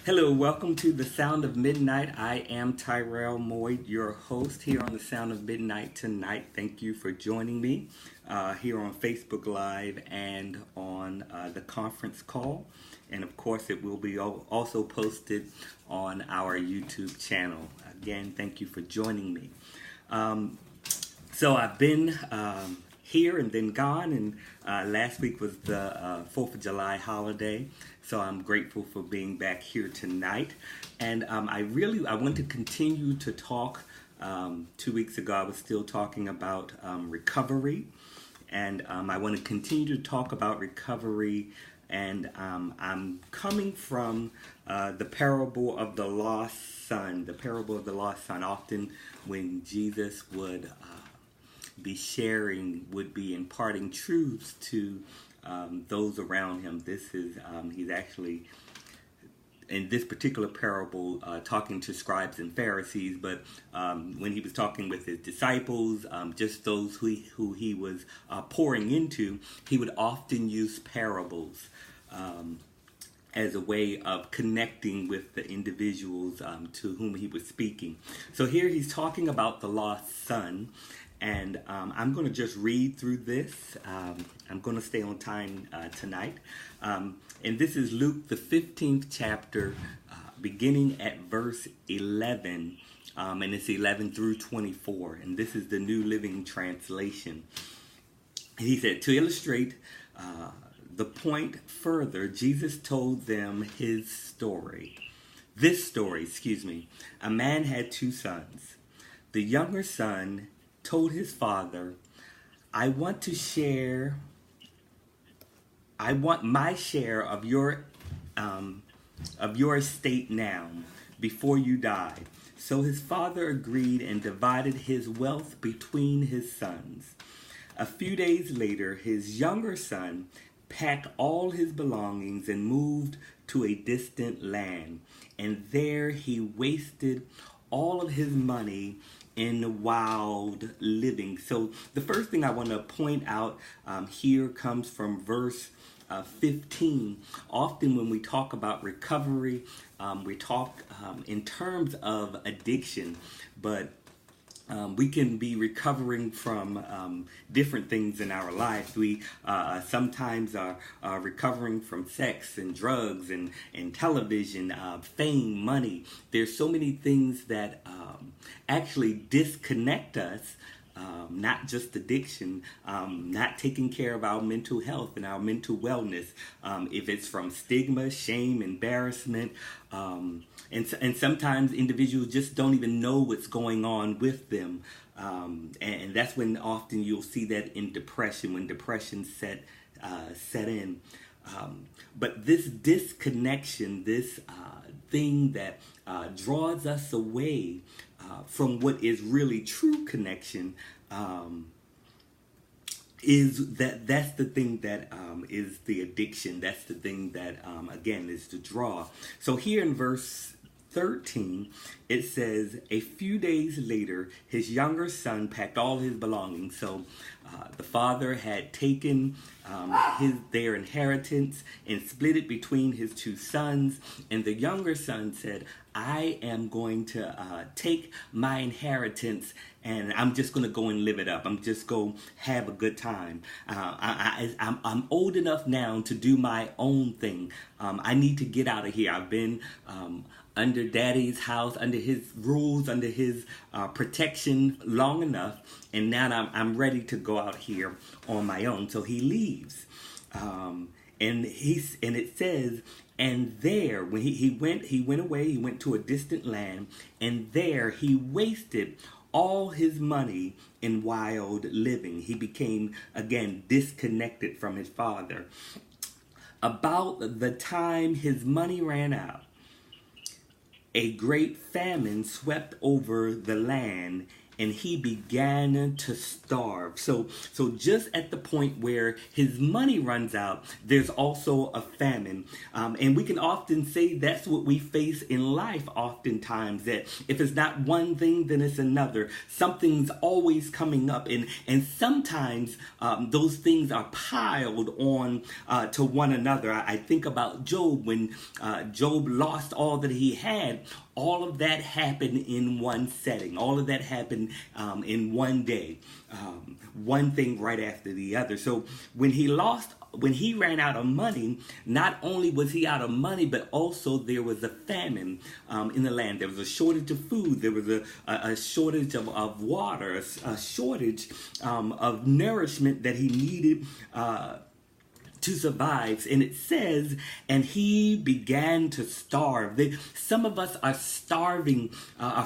Hello, welcome to The Sound of Midnight. I am Tyrell Moyd, your host here on The Sound of Midnight tonight. Thank you for joining me here on Facebook Live and on the conference call. And of course, it will be also posted on our YouTube channel. Again, thank you for joining me. So I've been here and then gone, and last week was the 4th of July holiday, so I'm grateful for being back here tonight. And I want to continue to talk. 2 weeks ago I was still talking about recovery, and I want to continue to talk about recovery, and I'm coming from the parable of the lost son. The parable of the lost son. Often when Jesus would be imparting truths to those around him. He's actually, in this particular parable, talking to scribes and Pharisees, but when he was talking with his disciples, just those who he was pouring into, he would often use parables as a way of connecting with the individuals to whom he was speaking. So here he's talking about the lost son. And I'm going to just read through this. I'm going to stay on time tonight. And this is Luke, the 15th chapter, beginning at verse 11. And it's 11 through 24. And this is the New Living Translation. He said, to illustrate the point further, Jesus told them his story. This story. A man had two sons. The younger son told his father, I want my share of your estate now, before you die. So his father agreed and divided his wealth between his sons. A few days later, his younger son packed all his belongings and moved to a distant land. And there he wasted all of his money in wild living. So the first thing I want to point out here comes from verse 15. Often when we talk about recovery, we talk in terms of addiction, but we can be recovering from different things in our lives. We sometimes are recovering from sex and drugs and television, fame, money. There's so many things that actually disconnect us. Not just addiction, not taking care of our mental health and our mental wellness. If it's from stigma, shame, embarrassment, and sometimes individuals just don't even know what's going on with them. And that's when often you'll see that in depression, when depression set in. But this disconnection, this thing that draws us away from what is really true connection, that's the thing that is the addiction. That's the thing that again is the draw. So here in verse 13, it says, a few days later, his younger son packed all his belongings. So the father had taken their inheritance and split it between his two sons. And the younger son said, I am going to take my inheritance and I'm just going to go and live it up. I'm just going to have a good time. I'm old enough now to do my own thing. I need to get out of here. I've been under daddy's house, under his rules, under his protection long enough. And now I'm ready to go out here on my own. So he leaves. And it says, and there, when he went away, he went to a distant land, and there he wasted all his money in wild living. He became, again, disconnected from his father. About the time his money ran out, a great famine swept over the land, and he began to starve. So just at the point where his money runs out, there's also a famine. And we can often say that's what we face in life oftentimes, that if it's not one thing, then it's another. Something's always coming up, and sometimes those things are piled on to one another. I think about Job. When Job lost all that he had, all of that happened in one setting. All of that happened in one day. One thing right after the other. So when he ran out of money, not only was he out of money, but also there was a famine in the land. There was a shortage of food. There was a shortage of water, a shortage of nourishment that he needed to survive. And it says, and he began to starve. Some of us are starving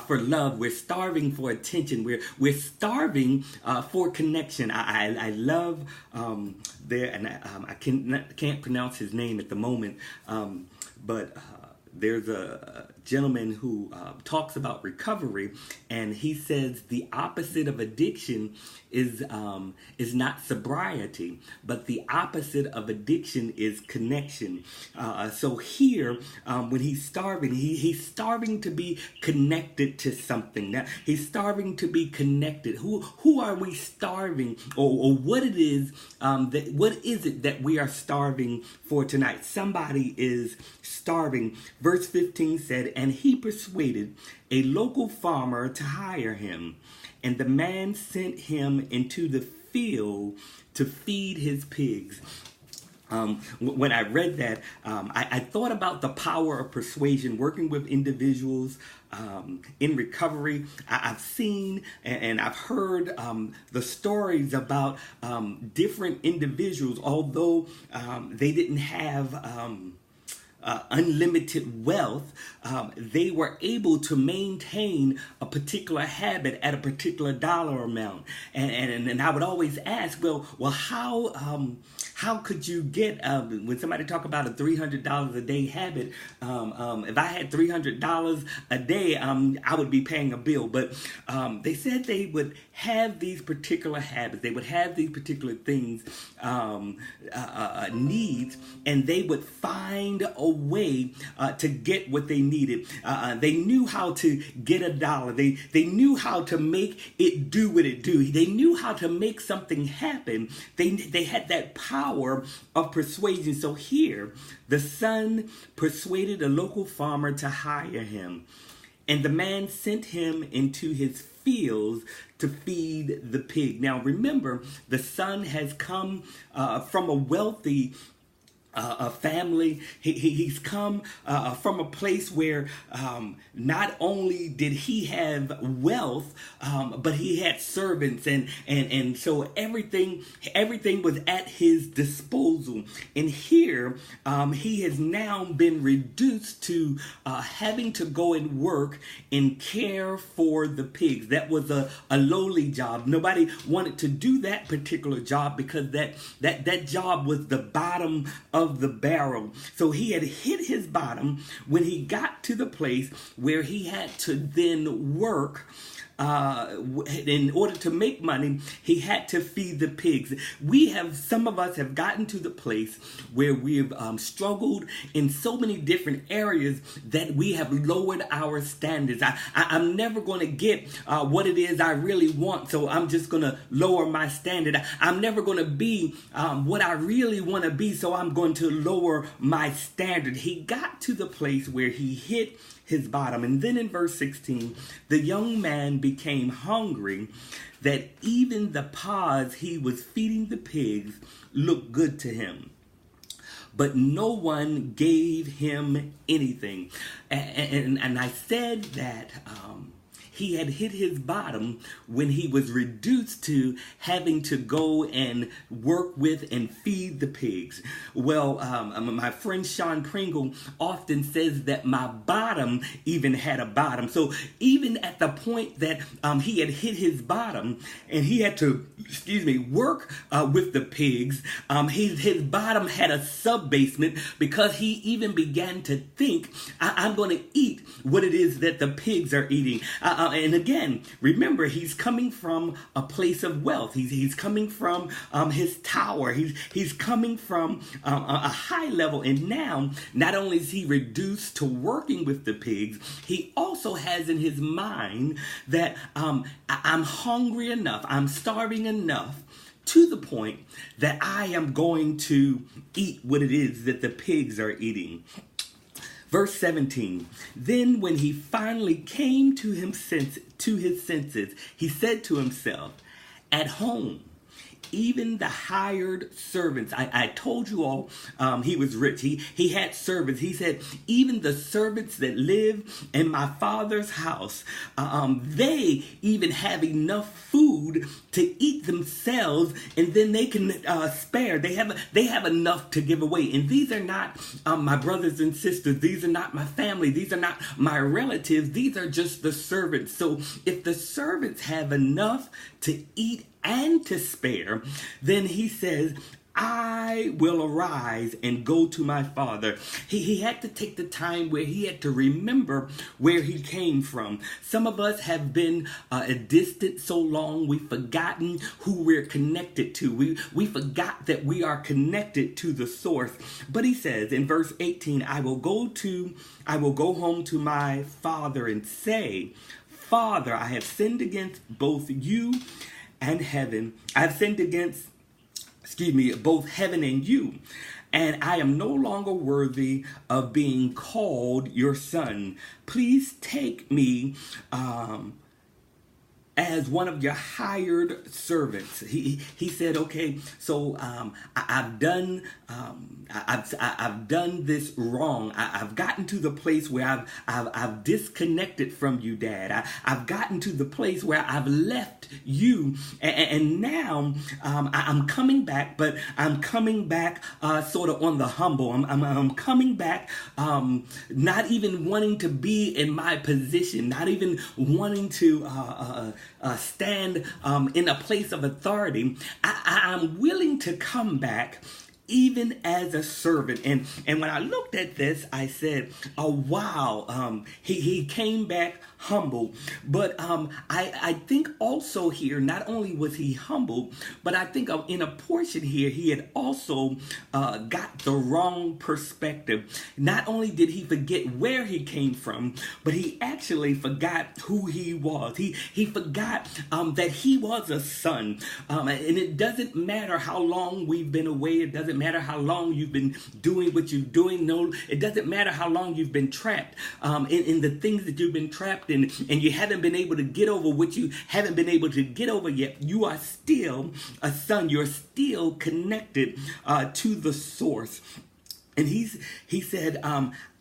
for love. We're starving for attention. We're starving for connection. I love there, and I can't pronounce his name at the moment, but there's a gentleman who talks about recovery, and he says the opposite of addiction is not sobriety, but the opposite of addiction is connection. So here, when he's starving, he's starving to be connected to something. Now he's starving to be connected. Who are we starving, or what it is what is it that we are starving for tonight? Somebody is starving. Verse 15 said, and he persuaded a local farmer to hire him, and the man sent him into the field to feed his pigs. When I read that, I thought about the power of persuasion, working with individuals in recovery. I've seen and I've heard the stories about different individuals, although they didn't have unlimited wealth, they were able to maintain a particular habit at a particular dollar amount. And I would always ask, well, how could you get, when somebody talk about a $300 a day habit, if I had $300 a day, I would be paying a bill. But they said they would have these particular habits, they would have these particular things, needs, and they would find a way to get what they needed. They knew how to get a dollar. They knew how to make it do what it do. They knew how to make something happen. They had that power of persuasion. So here, the son persuaded a local farmer to hire him, and the man sent him into his fields to feed the pig. Now remember, the son has come from a wealthy a family. He's come from a place where not only did he have wealth, but he had servants, and so everything was at his disposal. And here he has now been reduced to having to go and work and care for the pigs. That was a lowly job. Nobody wanted to do that particular job because that job was the bottom of the barrel. So he had hit his bottom when he got to the place where he had to then work. In order to make money, he had to feed the pigs. Some of us have gotten to the place where we've struggled in so many different areas that we have lowered our standards. I'm never going to get what it is I really want, so I'm just going to lower my standard. I'm never going to be what I really want to be, so I'm going to lower my standard. He got to the place where he hit his bottom. And then in verse 16, the young man became hungry that even the pods he was feeding the pigs looked good to him. But no one gave him anything. And I said that he had hit his bottom when he was reduced to having to go and work with and feed the pigs. Well, my friend Sean Pringle often says that my bottom even had a bottom. So even at the point that he had hit his bottom and he had to, work with the pigs, his bottom had a sub-basement because he even began to think, I'm going to eat what it is that the pigs are eating. And again, remember, he's coming from a place of wealth. He's coming from his tower. He's coming from a high level. And now, not only is he reduced to working with the pigs, he also has in his mind that I'm hungry enough, I'm starving enough, to the point that I am going to eat what it is that the pigs are eating. Verse 17, then when he finally came to his senses, he said to himself, at home, even the hired servants. I told you all he was rich. He had servants. He said, even the servants that live in my father's house, they even have enough food to eat themselves, and then they can spare. They have enough to give away. And these are not my brothers and sisters. These are not my family. These are not my relatives. These are just the servants. So if the servants have enough to eat and to spare, then he says, I will arise and go to my father. He had to take the time where he had to remember where he came from. Some of us have been a distant so long, we've forgotten who we're connected to. We forgot that we are connected to the source. But he says in verse 18, I will go home to my father and say, Father, I have sinned against both you and heaven. I've sinned against both heaven and you, and I am no longer worthy of being called your son. Please take me as one of your hired servants. He said, okay, so I've done this wrong. I've gotten to the place where I've disconnected from you, Dad. I've gotten to the place where I've left you, and now I'm coming back, but I'm coming back sort of on the humble. I'm coming back not even wanting to be in my position, not even wanting to stand in a place of authority. I'm willing to come back even as a servant. And when I looked at this, I said, oh, wow, he came back humble. But I think also here, not only was he humble, but I think in a portion here, he had also got the wrong perspective. Not only did he forget where he came from, but he actually forgot who he was. He forgot that he was a son. And it doesn't matter how long we've been away. It doesn't matter how long you've been doing what you're doing. No, it doesn't matter how long you've been trapped in the things that you've been trapped in, and you haven't been able to get over what you haven't been able to get over yet. You are still a son. You're still connected to the source. And he said,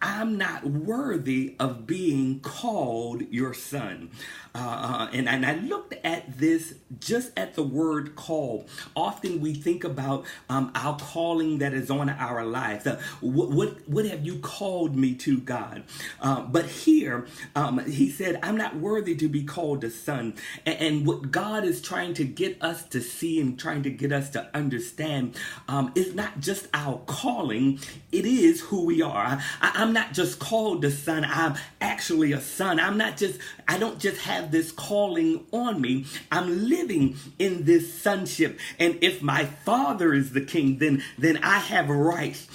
I'm not worthy of being called your son. And I looked at this just at the word call. Often we think about our calling that is on our lives. What have you called me to, God? But here, he said, I'm not worthy to be called a son. And what God is trying to get us to see and trying to get us to understand is not just our calling, it is who we are. I'm not just called a son, I'm actually a son. I don't just have this calling on me, I'm living in this sonship. And if my father is the king, then I have rights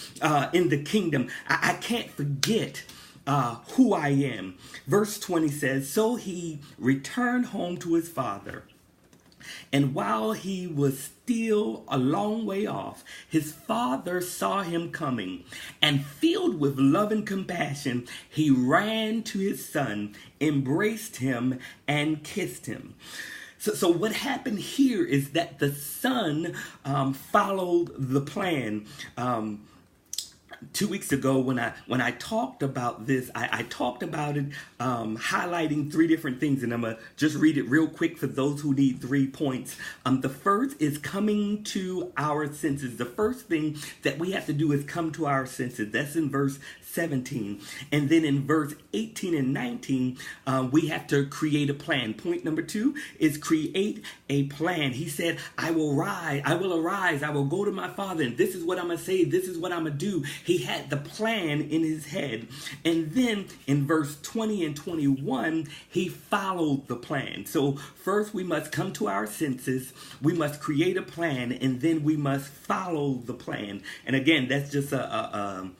in the kingdom. I can't forget who I am. Verse 20 says, so he returned home to his father. And while he was still a long way off, his father saw him coming, and filled with love and compassion, he ran to his son, embraced him, and kissed him. So what happened here is that the son followed the plan. 2 weeks ago, when I talked about this, I talked about it highlighting 3 different things, and I'm going to just read it real quick for those who need 3 points. The first is coming to our senses. The first thing that we have to do is come to our senses. That's in verse 17. And then in verse 18 and 19, we have to create a plan. Point number 2 is create a plan. He said, I will arise, I will go to my father, and this is what I'm going to say, this is what I'm going to do. He had the plan in his head. And then in verse 20 and 21, he followed the plan. So first we must come to our senses, we must create a plan, and then we must follow the plan. And again, that's just a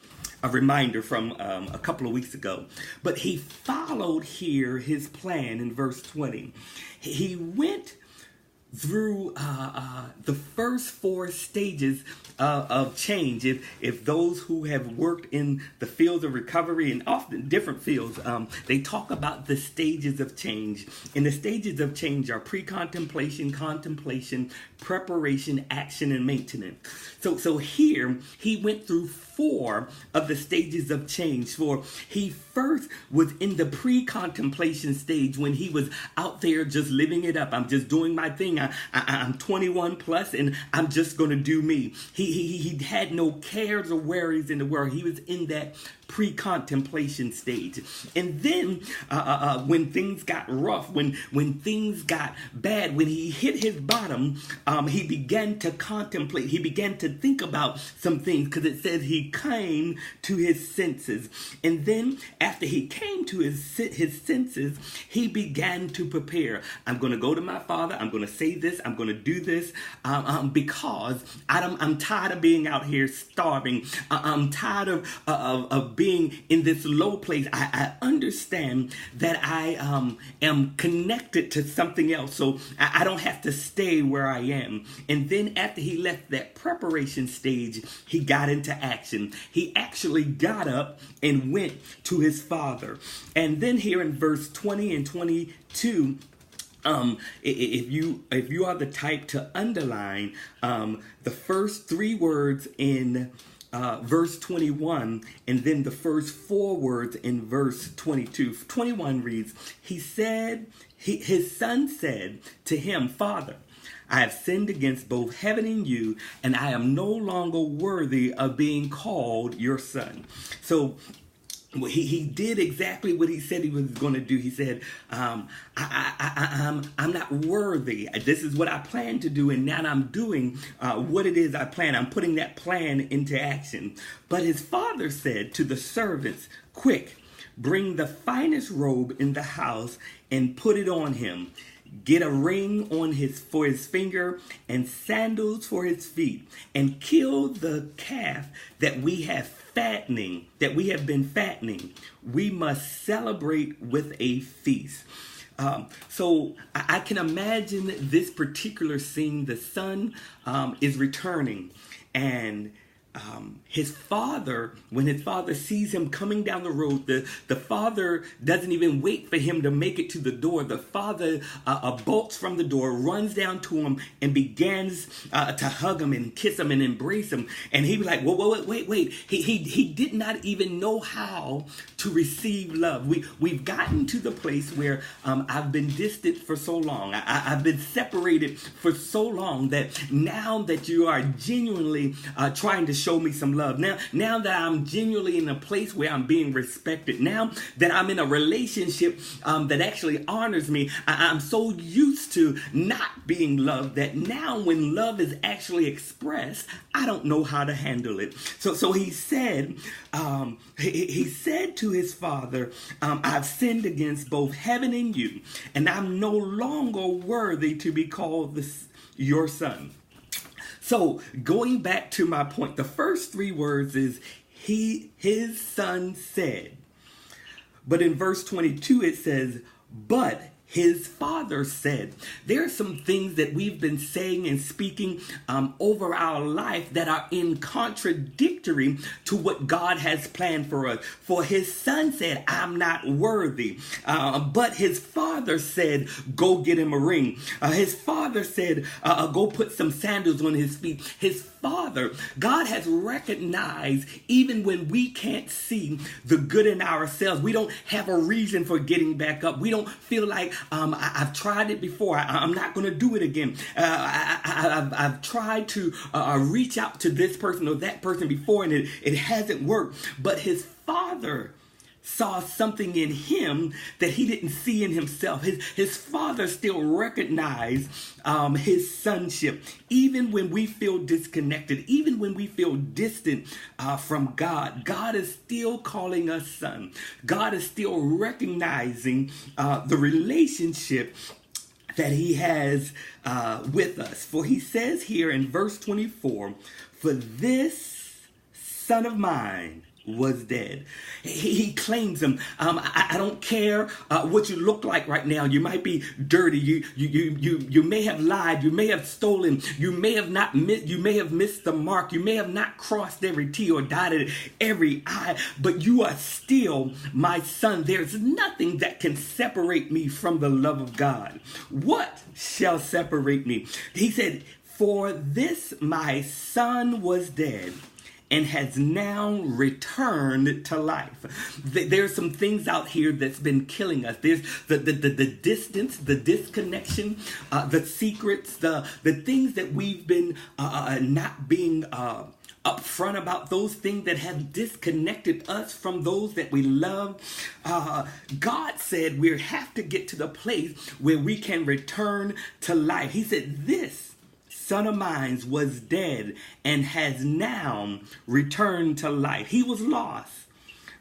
reminder from a couple of weeks ago. But he followed here his plan in verse 20. He went through the first 4 stages of change. If those who have worked in the fields of recovery, and often different fields, they talk about the stages of change. And the stages of change are pre-contemplation, contemplation, preparation, action, and maintenance. So here he went through 4 of the stages of change. For he first was in the pre-contemplation stage, when he was out there just living it up. I'm just doing my thing. I'm 21 plus, and I'm just going to do me. He had no cares or worries in the world. He was in that pre-contemplation stage. And then when things got rough, when things got bad, when he hit his bottom, he began to contemplate. He began to think about some things, because it says he came to his senses. And then after he came to his senses, he began to prepare. I'm going to go to my father. I'm going to say this. I'm going to do this because I'm tired of being out here starving. I'm tired of being in this low place. I understand that I am connected to something else, so I don't have to stay where I am. And then after he left that preparation stage, he got into action. He actually got up and went to his father. And then here in verse 20 and 22, if you are the type to underline the first 3 words in verse 21, and then the first 4 words in verse 22. 21 reads, his son said to him, Father, I have sinned against both heaven and you, and I am no longer worthy of being called your son. So he did exactly what he said he was going to do. He said, I'm not worthy. This is what I planned to do, and now I'm doing what it is I planned. I'm putting that plan into action. But his father said to the servants, quick, bring the finest robe in the house and put it on him. Get a ring for his finger and sandals for his feet, and kill the calf that we have been fattening. We must celebrate with a feast. So I can imagine this particular scene. The son is returning, and his father, when his father sees him coming down the road, the father doesn't even wait for him to make it to the door. The father bolts from the door, runs down to him, and begins to hug him and kiss him and embrace him. And he was like, whoa, wait. He did not even know how to receive love. We've gotten to the place where I've been distant for so long. I've been separated for so long, that now that you are genuinely trying to show me some love, now that I'm genuinely in a place where I'm being respected, now that I'm in a relationship that actually honors me, I'm so used to not being loved that now when love is actually expressed, I don't know how to handle it. So he said, he said to his father, I've sinned against both heaven and you, and I'm no longer worthy to be called your son. So going back to my point, the first 3 words is his son said. But in verse 22 it says, but his father said. There are some things that we've been saying and speaking over our life that are in contradictory to what God has planned for us. For his son said, I'm not worthy. But his father said, go get him a ring. His father said, go put some sandals on his feet. His father, God has recognized, even when we can't see the good in ourselves, we don't have a reason for getting back up. We don't feel like I've tried it before. I'm not going to do it again. I've tried to reach out to this person or that person before, and it hasn't worked. But his father saw something in him that he didn't see in himself. His father still recognized his sonship. Even when we feel disconnected, even when we feel distant from God, God is still calling us son. God is still recognizing the relationship that he has with us. For he says here in verse 24, for this son of mine was dead. He claims him. I don't care what you look like right now. You might be dirty. You may have lied. You may have stolen. You may have missed the mark. You may have not crossed every T or dotted every I. But you are still my son. There's nothing that can separate me from the love of God. What shall separate me? He said, for this my son was dead and has now returned to life. There's some things out here that's been killing us. There's the distance, the disconnection, the secrets, the things that we've been not being upfront about, those things that have disconnected us from those that we love. God said we have to get to the place where we can return to life. He said, this son of mine was dead and has now returned to life. He was lost,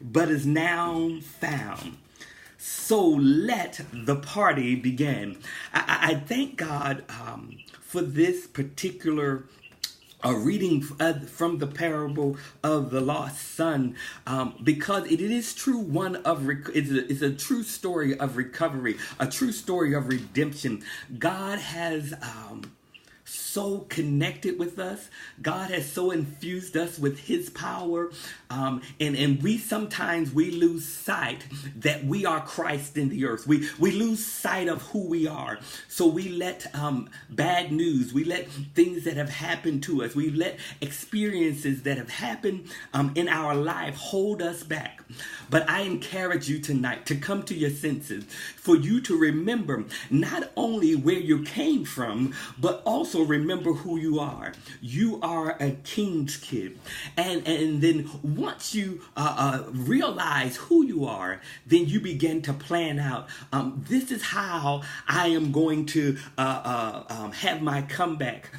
but is now found. So let the party begin. I thank God for this particular reading from the parable of the lost son, because it is true it's a true story of recovery, a true story of redemption. God has so connected with us. God has so infused us with his power. And we sometimes lose sight that we are Christ in the earth. We lose sight of who we are. So we let bad news, we let things that have happened to us, we let experiences that have happened in our life hold us back. But I encourage you tonight to come to your senses, for you to remember not only where you came from, but also remember who you are. You are a king's kid. And then once you realize who you are, then you begin to plan out, this is how I am going to have my comeback.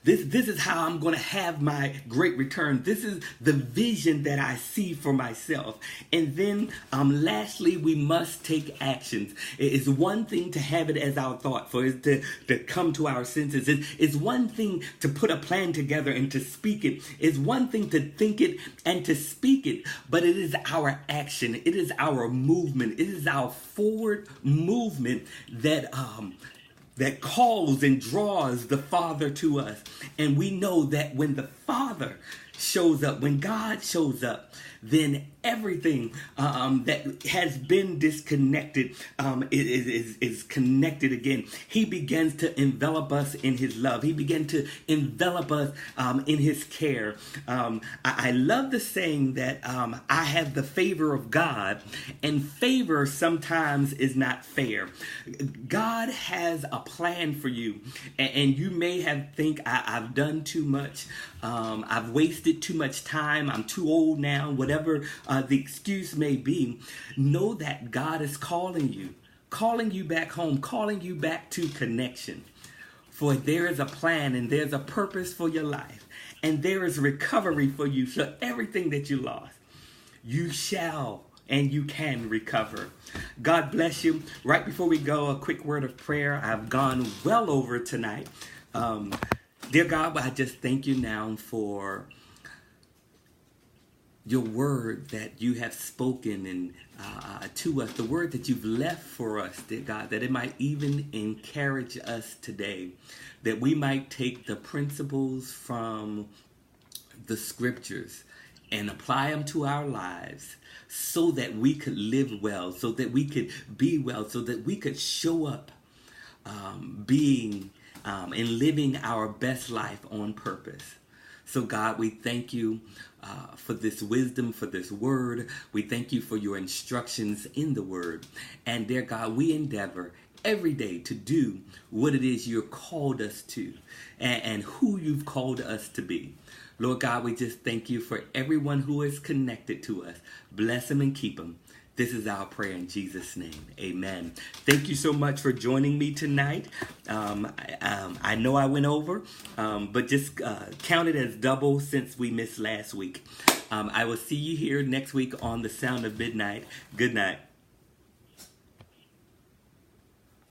This is how I'm going to have my great return. This is the vision that I see for myself. And then lastly, we must take actions. It's one thing to have it as our thought, for it to come to our senses. It's one thing to put a plan together and to speak it. It's one thing to think it and to speak it. But it is our action. It is our movement. It is our forward movement that calls and draws the Father to us. And we know that when the Father shows up, when God shows up, then everything that has been disconnected is connected again. He begins to envelop us in his love. He begins to envelop us in his care. I love the saying that I have the favor of God, and favor sometimes is not fair. God has a plan for you, and you may have think I've done too much. I've wasted too much time. I'm too old now. Whatever the excuse may be, know that God is calling you back home, calling you back to connection. For there is a plan and there's a purpose for your life, and there is recovery for you. So everything that you lost, you shall and you can recover. God bless you. Right before we go, a quick word of prayer. I've gone well over tonight. Dear God, I just thank you now for your word that you have spoken and to us, the word that you've left for us, dear God, that it might even encourage us today, that we might take the principles from the scriptures and apply them to our lives so that we could live well, so that we could be well, so that we could show up being and living our best life on purpose. So God, we thank you for this wisdom, for this word. We thank you for your instructions in the word. And dear God, we endeavor every day to do what it is you're called us to and who you've called us to be. Lord God, we just thank you for everyone who is connected to us. Bless them and keep them. This is our prayer in Jesus' name. Amen. Thank you so much for joining me tonight. I know I went over, but just count it as double since we missed last week. I will see you here next week on The Sound of Midnight. Good night.